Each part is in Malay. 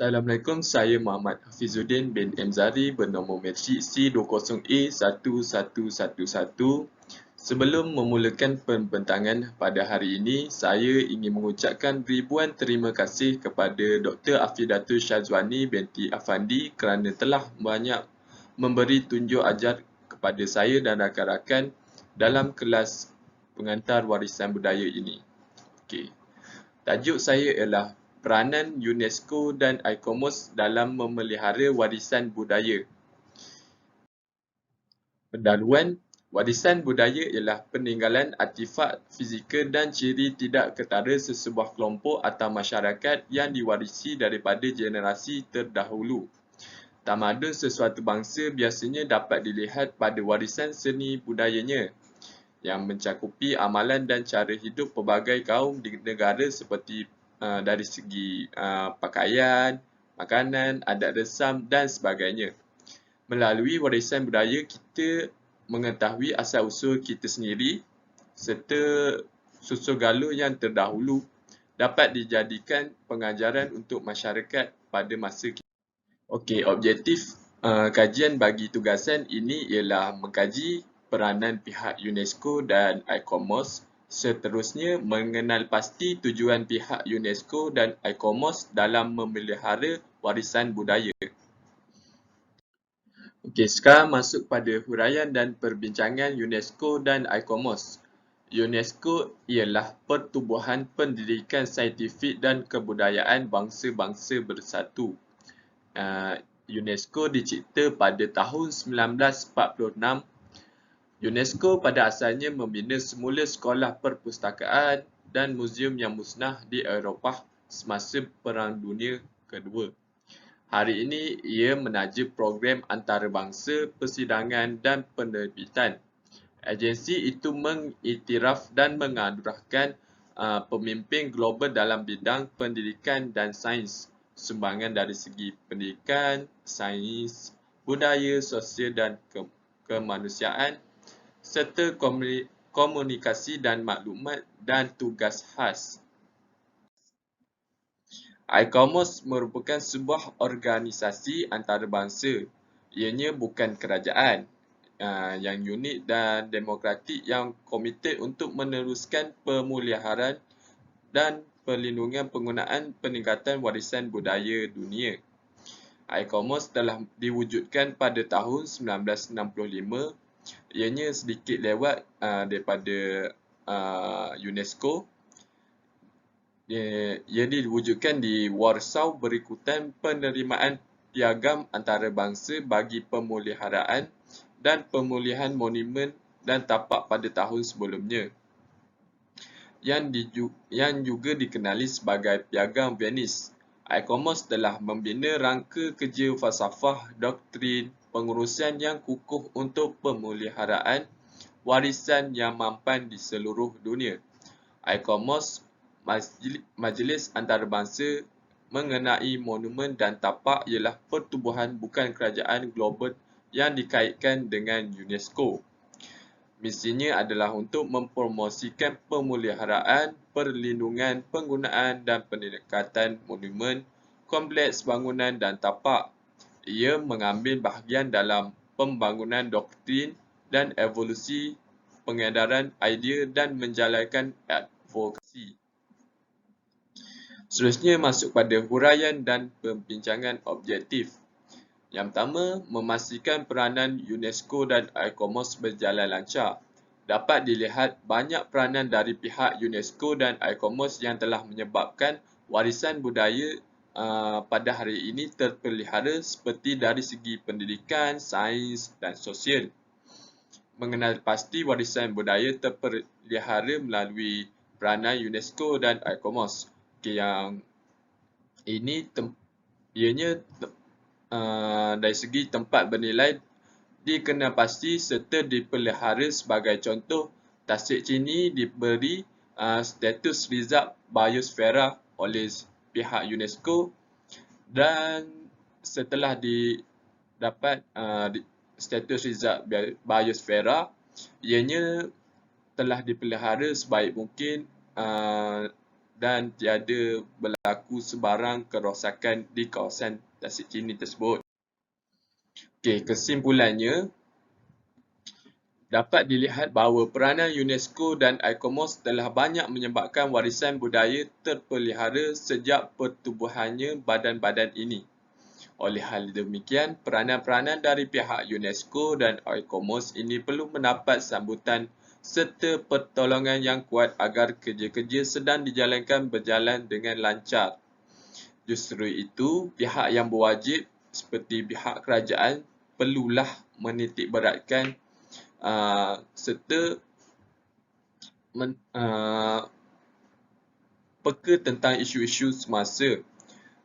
Assalamualaikum, saya Muhammad Hafizuddin bin M. Zari bernombor matrik C20A1111. Sebelum memulakan pembentangan pada hari ini, saya ingin mengucapkan ribuan terima kasih kepada Dr. Afidatul Syazwani binti Afandi kerana telah banyak memberi tunjuk ajar kepada saya dan rakan-rakan dalam kelas pengantar warisan budaya ini. Okey. Tajuk saya ialah peranan UNESCO dan ICOMOS dalam memelihara warisan budaya. Pendahuluan, warisan budaya ialah peninggalan artifak fizikal dan ciri tidak ketara sesebuah kelompok atau masyarakat yang diwarisi daripada generasi terdahulu. Tamadun sesuatu bangsa biasanya dapat dilihat pada warisan seni budayanya yang mencakupi amalan dan cara hidup pelbagai kaum di negara seperti dari segi pakaian, makanan, adat resam dan sebagainya. Melalui warisan budaya, kita mengetahui asal-usul kita sendiri serta susul galur yang terdahulu dapat dijadikan pengajaran untuk masyarakat pada masa kini. Okey, objektif kajian bagi tugasan ini ialah mengkaji peranan pihak UNESCO dan ICOMOS, seterusnya mengenal pasti tujuan pihak UNESCO dan ICOMOS dalam memelihara warisan budaya. Okey, sekarang masuk pada huraian dan perbincangan UNESCO dan ICOMOS. UNESCO ialah pertubuhan pendidikan saintifik dan kebudayaan bangsa-bangsa bersatu. UNESCO dicipta pada tahun 1946. UNESCO pada asalnya membina semula sekolah perpustakaan dan muzium yang musnah di Eropah semasa Perang Dunia Kedua. Hari ini ia menaja program antarabangsa, persidangan dan penerbitan. Agensi itu mengiktiraf dan menganugerahkan pemimpin global dalam bidang pendidikan dan sains. Sumbangan dari segi pendidikan, sains, budaya, sosial dan kemanusiaan serta komunikasi dan maklumat dan tugas khas. ICOMOS merupakan sebuah organisasi antarabangsa. Ianya bukan kerajaan yang unik dan demokratik yang komited untuk meneruskan pemuliharaan dan perlindungan penggunaan peningkatan warisan budaya dunia. ICOMOS telah diwujudkan pada tahun 1965. Ianya sedikit lewat daripada UNESCO. Ia diwujudkan di Warsaw berikutan penerimaan piagam antarabangsa bagi pemuliharaan dan pemulihan monumen dan tapak pada tahun sebelumnya, yang juga dikenali sebagai Piagam Venice. ICOMOS telah membina rangka kerja falsafah doktrin pengurusan yang kukuh untuk pemuliharaan warisan yang mampan di seluruh dunia. ICOMOS, Majlis Antarabangsa mengenai monumen dan tapak, ialah pertubuhan bukan kerajaan global yang dikaitkan dengan UNESCO. Misinya adalah untuk mempromosikan pemeliharaan, perlindungan, penggunaan dan peningkatan monumen, kompleks bangunan dan tapak. Ia mengambil bahagian dalam pembangunan doktrin dan evolusi pengedaran idea dan menjalankan advokasi. Seterusnya masuk pada huraian dan perbincangan objektif. Yang pertama, memastikan peranan UNESCO dan ICOMOS berjalan lancar. Dapat dilihat banyak peranan dari pihak UNESCO dan ICOMOS yang telah menyebabkan warisan budaya pada hari ini terpelihara seperti dari segi pendidikan, sains dan sosial. Mengenal pasti warisan budaya terpelihara melalui peranan UNESCO dan ICOMOS. Yang ini ianya dari segi tempat bernilai dikenal pasti serta dipelihara. Sebagai contoh, Tasik Chini diberi status Rizab Biosfera oleh pihak UNESCO, dan setelah didapat status Rizab Biosfera, ianya telah dipelihara sebaik mungkin dan tiada berlaku sebarang kerosakan di kawasan Tasik Chini tersebut. Okey, kesimpulannya, dapat dilihat bahawa peranan UNESCO dan ICOMOS telah banyak menyebabkan warisan budaya terpelihara sejak pertubuhannya badan-badan ini. Oleh hal demikian, peranan-peranan dari pihak UNESCO dan ICOMOS ini perlu mendapat sambutan serta pertolongan yang kuat agar kerja-kerja sedang dijalankan berjalan dengan lancar. Justru itu, pihak yang berwajib seperti pihak kerajaan perlulah menitikberatkan serta peka tentang isu-isu semasa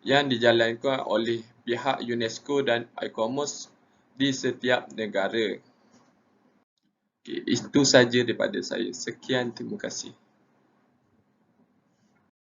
yang dijalankan oleh pihak UNESCO dan ICOMOS di setiap negara. Okay, itu sahaja daripada saya. Sekian, terima kasih.